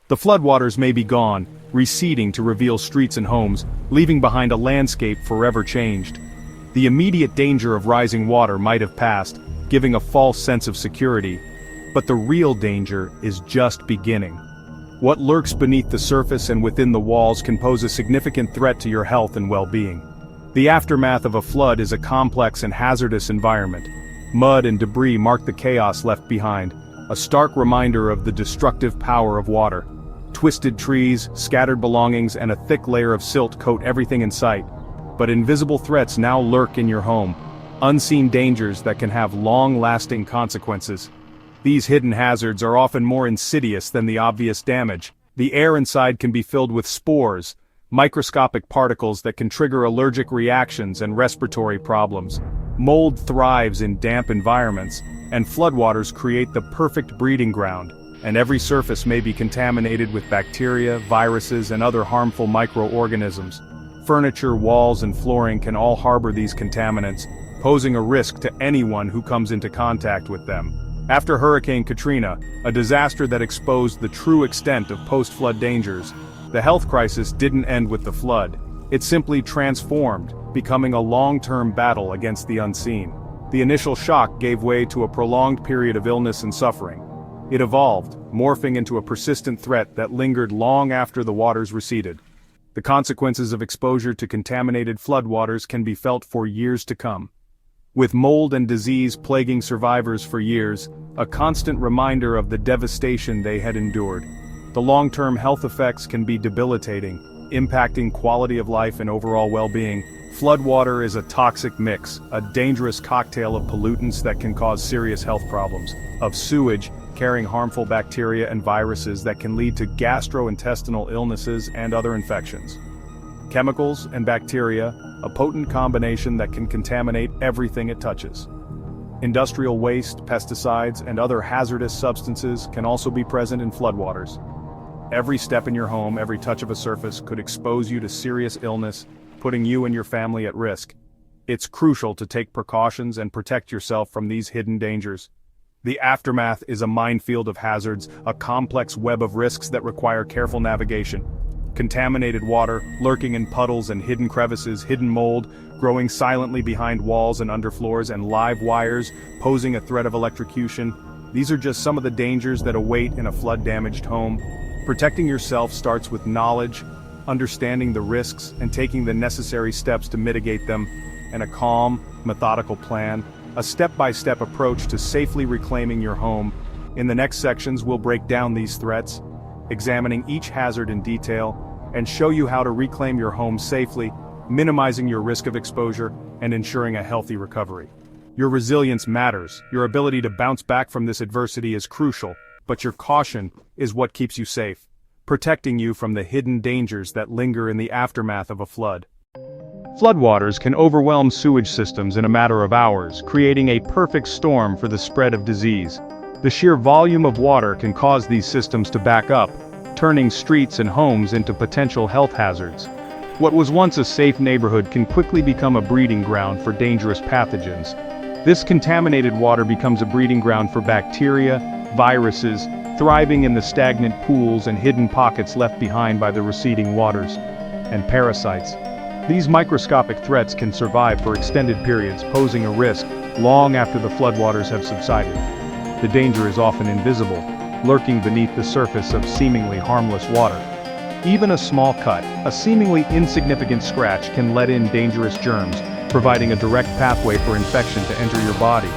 The floodwaters may be gone, receding to reveal streets and homes, leaving behind a landscape forever changed. The immediate danger of rising water might have passed, giving a false sense of security. But the real danger is just beginning. What lurks beneath the surface and within the walls can pose a significant threat to your health and well-being. The aftermath of a flood is a complex and hazardous environment. Mud and debris mark the chaos left behind, a stark reminder of the destructive power of water. Twisted trees, scattered belongings, and a thick layer of silt coat everything in sight. But invisible threats now lurk in your home, unseen dangers that can have long-lasting consequences. These hidden hazards are often more insidious than the obvious damage. The air inside can be filled with spores, microscopic particles that can trigger allergic reactions and respiratory problems. Mold thrives in damp environments, and floodwaters create the perfect breeding ground, and every surface may be contaminated with bacteria, viruses, and other harmful microorganisms. Furniture, walls, and flooring can all harbor these contaminants, posing a risk to anyone who comes into contact with them. After Hurricane Katrina, a disaster that exposed the true extent of post-flood dangers, the health crisis didn't end with the flood. It simply transformed, becoming a long-term battle against the unseen. The initial shock gave way to a prolonged period of illness and suffering. It evolved, morphing into a persistent threat that lingered long after the waters receded. The consequences of exposure to contaminated floodwaters can be felt for years to come. With mold and disease plaguing survivors for years, a constant reminder of the devastation they had endured. The long-term health effects can be debilitating, impacting quality of life and overall well-being. Floodwater is a toxic mix, a dangerous cocktail of pollutants that can cause serious health problems, of sewage, carrying harmful bacteria and viruses that can lead to gastrointestinal illnesses and other infections. Chemicals and bacteria, a potent combination that can contaminate everything it touches. Industrial waste, pesticides, and other hazardous substances can also be present in floodwaters. Every step in your home, every touch of a surface could expose you to serious illness, putting you and your family at risk. It's crucial to take precautions and protect yourself from these hidden dangers. The aftermath is a minefield of hazards, a complex web of risks that require careful navigation. Contaminated water, lurking in puddles and hidden crevices, hidden mold, growing silently behind walls and underfloors, and live wires, posing a threat of electrocution. These are just some of the dangers that await in a flood-damaged home. Protecting yourself starts with knowledge, understanding the risks, and taking the necessary steps to mitigate them, and a calm, methodical plan. A step-by-step approach to safely reclaiming your home. In the next sections we'll break down these threats, examining each hazard in detail, and show you how to reclaim your home safely, minimizing your risk of exposure, and ensuring a healthy recovery. Your resilience matters, your ability to bounce back from this adversity is crucial, but your caution is what keeps you safe, protecting you from the hidden dangers that linger in the aftermath of a flood. Floodwaters can overwhelm sewage systems in a matter of hours, creating a perfect storm for the spread of disease. The sheer volume of water can cause these systems to back up, turning streets and homes into potential health hazards. What was once a safe neighborhood can quickly become a breeding ground for dangerous pathogens. This contaminated water becomes a breeding ground for bacteria, viruses, thriving in the stagnant pools and hidden pockets left behind by the receding waters, and parasites. These microscopic threats can survive for extended periods, posing a risk long after the floodwaters have subsided. The danger is often invisible, lurking beneath the surface of seemingly harmless water. Even a small cut, a seemingly insignificant scratch can let in dangerous germs, providing a direct pathway for infection to enter your body.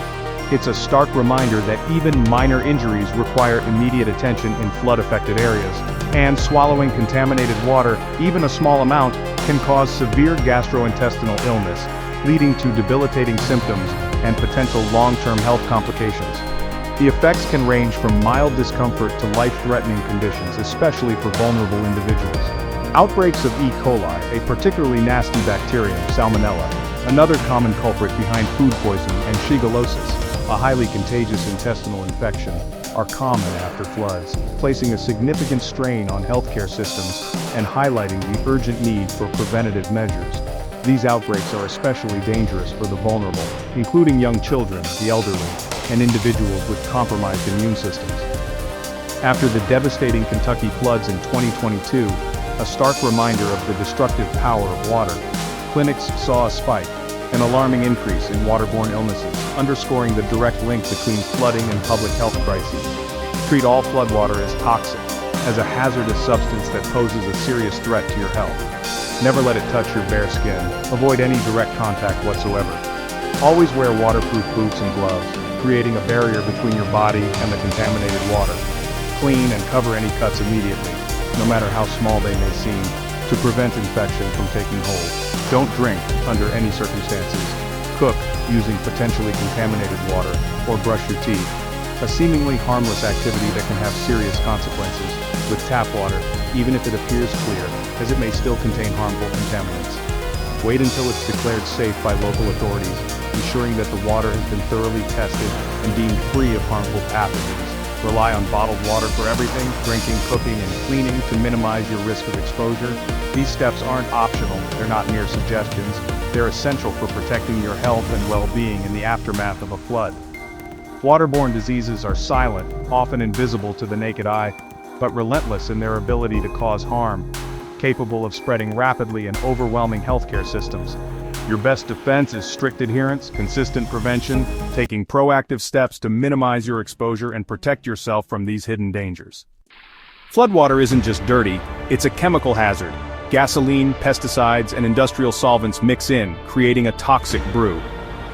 It's a stark reminder that even minor injuries require immediate attention in flood-affected areas, and swallowing contaminated water, even a small amount, can cause severe gastrointestinal illness, leading to debilitating symptoms and potential long-term health complications. The effects can range from mild discomfort to life-threatening conditions, especially for vulnerable individuals. Outbreaks of E. coli, a particularly nasty bacterium, Salmonella, another common culprit behind food poisoning, and shigellosis, a highly contagious intestinal infection, are common after floods, placing a significant strain on healthcare systems and highlighting the urgent need for preventative measures. These outbreaks are especially dangerous for the vulnerable, including young children, the elderly, and individuals with compromised immune systems. After the devastating Kentucky floods in 2022, a stark reminder of the destructive power of water, clinics saw a spike, an alarming increase in waterborne illnesses, underscoring the direct link between flooding and public health crises. Treat all floodwater as toxic, as a hazardous substance that poses a serious threat to your health. Never let it touch your bare skin. Avoid any direct contact whatsoever. Always wear waterproof boots and gloves, creating a barrier between your body and the contaminated water. Clean and cover any cuts immediately, no matter how small they may seem, to prevent infection from taking hold. Don't drink under any circumstances. Cook using potentially contaminated water, or brush your teeth. A seemingly harmless activity that can have serious consequences with tap water, even if it appears clear, as it may still contain harmful contaminants. Wait until it's declared safe by local authorities, ensuring that the water has been thoroughly tested and deemed free of harmful pathogens. Rely on bottled water for everything, drinking, cooking, and cleaning to minimize your risk of exposure. These steps aren't optional, they're not mere suggestions, they're essential for protecting your health and well-being in the aftermath of a flood. Waterborne diseases are silent, often invisible to the naked eye, but relentless in their ability to cause harm, capable of spreading rapidly and overwhelming healthcare systems. Your best defense is strict adherence, consistent prevention, taking proactive steps to minimize your exposure and protect yourself from these hidden dangers. Floodwater isn't just dirty, it's a chemical hazard. Gasoline, pesticides, and industrial solvents mix in, creating a toxic brew.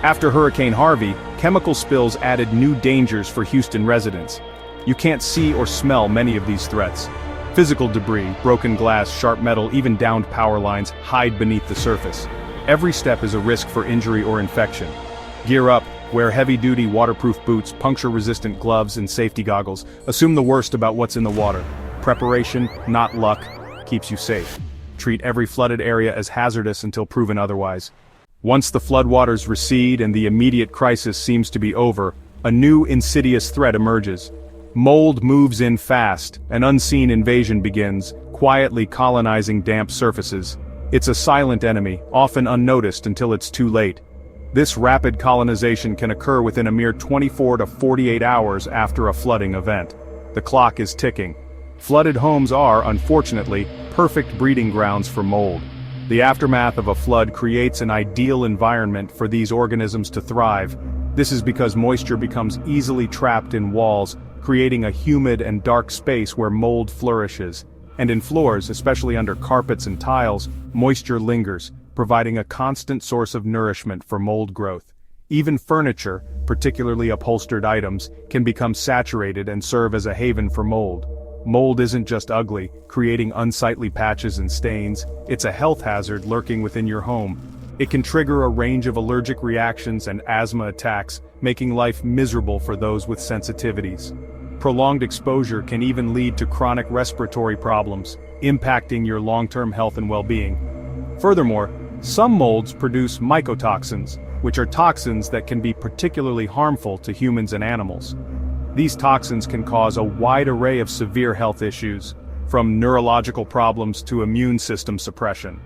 After Hurricane Harvey, chemical spills added new dangers for Houston residents. You can't see or smell many of these threats. Physical debris, broken glass, sharp metal, even downed power lines hide beneath the surface. Every step is a risk for injury or infection. Gear up, wear heavy-duty waterproof boots, puncture-resistant gloves, and safety goggles. Assume the worst about what's in the water. Preparation, not luck, keeps you safe. Treat every flooded area as hazardous until proven otherwise. Once the floodwaters recede and the immediate crisis seems to be over, a new insidious threat emerges. Mold moves in fast, an unseen invasion begins, quietly colonizing damp surfaces. It's a silent enemy, often unnoticed until it's too late. This rapid colonization can occur within a mere 24 to 48 hours after a flooding event. The clock is ticking. Flooded homes are, unfortunately, perfect breeding grounds for mold. The aftermath of a flood creates an ideal environment for these organisms to thrive. This is because moisture becomes easily trapped in walls, creating a humid and dark space where mold flourishes. And in floors, especially under carpets and tiles, moisture lingers, providing a constant source of nourishment for mold growth. Even furniture, particularly upholstered items, can become saturated and serve as a haven for mold. Mold isn't just ugly, creating unsightly patches and stains, it's a health hazard lurking within your home. It can trigger a range of allergic reactions and asthma attacks, making life miserable for those with sensitivities. Prolonged exposure can even lead to chronic respiratory problems, impacting your long-term health and well-being. Furthermore, some molds produce mycotoxins, which are toxins that can be particularly harmful to humans and animals. These toxins can cause a wide array of severe health issues, from neurological problems to immune system suppression.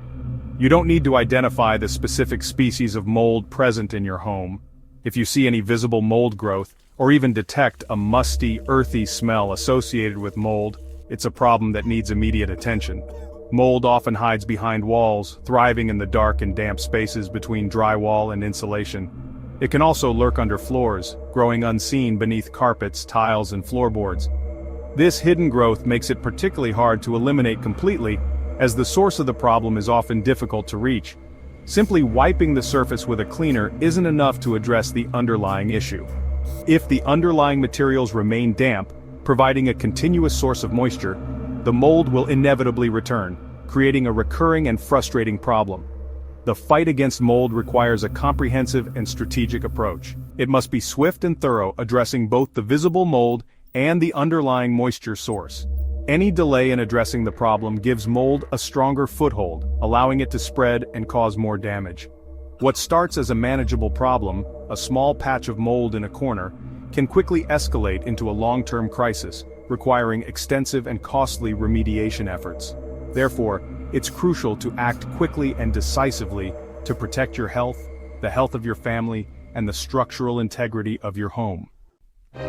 You don't need to identify the specific species of mold present in your home. If you see any visible mold growth, or even detect a musty, earthy smell associated with mold, it's a problem that needs immediate attention. Mold often hides behind walls, thriving in the dark and damp spaces between drywall and insulation. It can also lurk under floors, growing unseen beneath carpets, tiles, and floorboards. This hidden growth makes it particularly hard to eliminate completely, as the source of the problem is often difficult to reach. Simply wiping the surface with a cleaner isn't enough to address the underlying issue. If the underlying materials remain damp, providing a continuous source of moisture, the mold will inevitably return, creating a recurring and frustrating problem. The fight against mold requires a comprehensive and strategic approach. It must be swift and thorough, addressing both the visible mold and the underlying moisture source. Any delay in addressing the problem gives mold a stronger foothold, allowing it to spread and cause more damage. What starts as a manageable problem, a small patch of mold in a corner, can quickly escalate into a long-term crisis, requiring extensive and costly remediation efforts. Therefore, it's crucial to act quickly and decisively to protect your health, the health of your family, and the structural integrity of your home.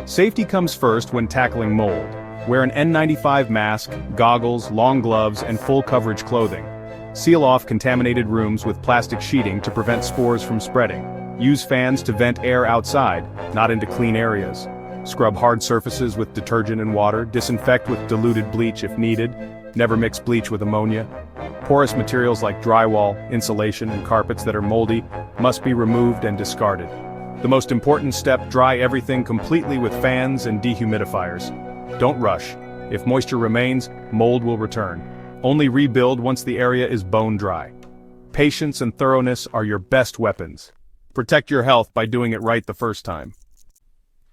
Safety comes first when tackling mold. Wear an N95 mask, goggles, long gloves, and full coverage clothing. Seal off contaminated rooms with plastic sheeting to prevent spores from spreading. Use fans to vent air outside, not into clean areas. Scrub hard surfaces with detergent and water, disinfect with diluted bleach if needed. Never mix bleach with ammonia. Porous materials like drywall, insulation, and carpets that are moldy must be removed and discarded. The most important step: dry everything completely with fans and dehumidifiers. Don't rush. If moisture remains, mold will return. Only rebuild once the area is bone dry. Patience and thoroughness are your best weapons. Protect your health by doing it right the first time.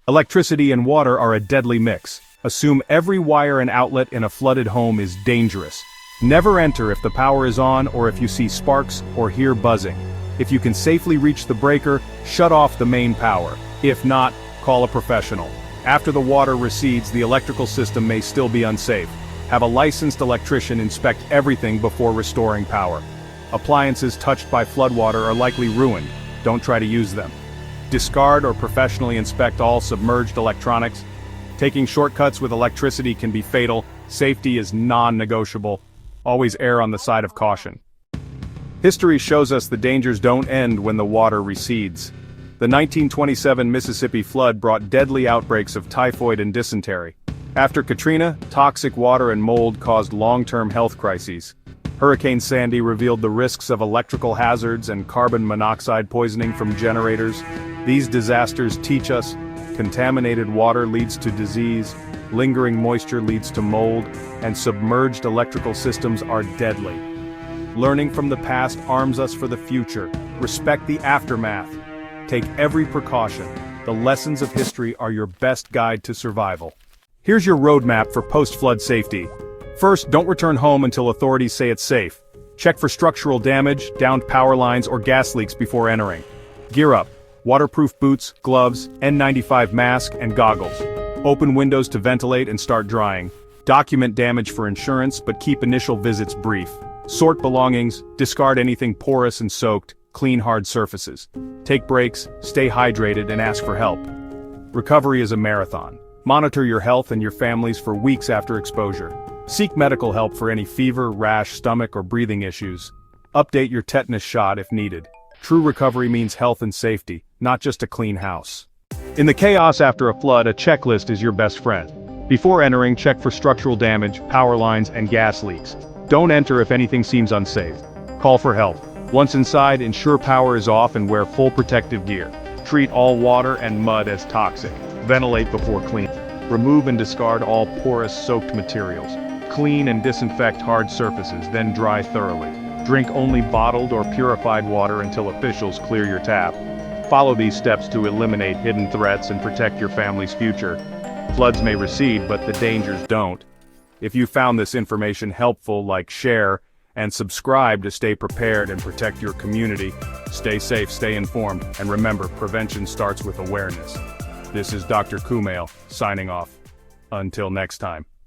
Electricity and water are a deadly mix. Assume every wire and outlet in a flooded home is dangerous. Never enter if the power is on or if you see sparks or hear buzzing. If you can safely reach the breaker, shut off the main power. If not, call a professional. After the water recedes, the electrical system may still be unsafe. Have a licensed electrician inspect everything before restoring power. Appliances touched by floodwater are likely ruined. Don't try to use them. Discard or professionally inspect all submerged electronics. Taking shortcuts with electricity can be fatal. Safety is non-negotiable. Always err on the side of caution. History shows us the dangers don't end when the water recedes. The 1927 Mississippi flood brought deadly outbreaks of typhoid and dysentery. After Katrina, toxic water and mold caused long-term health crises. Hurricane Sandy revealed the risks of electrical hazards and carbon monoxide poisoning from generators. These disasters teach us contaminated water leads to disease, lingering moisture leads to mold, and submerged electrical systems are deadly. Learning from the past arms us for the future. Respect the aftermath. Take every precaution. The lessons of history are your best guide to survival. Here's your roadmap for post-flood safety. First, don't return home until authorities say it's safe. Check for structural damage, downed power lines, or gas leaks before entering. Gear up. Waterproof boots, gloves, N95 mask, and goggles. Open windows to ventilate and start drying. Document damage for insurance, but keep initial visits brief. Sort belongings, discard anything porous and soaked, clean hard surfaces. Take breaks, stay hydrated, and ask for help. Recovery is a marathon. Monitor your health and your family's for weeks after exposure. Seek medical help for any fever, rash, stomach, or breathing issues. Update your tetanus shot if needed. True recovery means health and safety, not just a clean house. In the chaos after a flood, a checklist is your best friend. Before entering, check for structural damage, power lines, and gas leaks. Don't enter if anything seems unsafe. Call for help. Once inside, ensure power is off and wear full protective gear. Treat all water and mud as toxic. Ventilate before cleaning. Remove and discard all porous, soaked materials. Clean and disinfect hard surfaces, then dry thoroughly. Drink only bottled or purified water until officials clear your tap. Follow these steps to eliminate hidden threats and protect your family's future. Floods may recede, but the dangers don't. If you found this information helpful, like, share, and subscribe to stay prepared and protect your community. Stay safe, stay informed, and remember, prevention starts with awareness. This is Dr. Kumail, signing off. Until next time.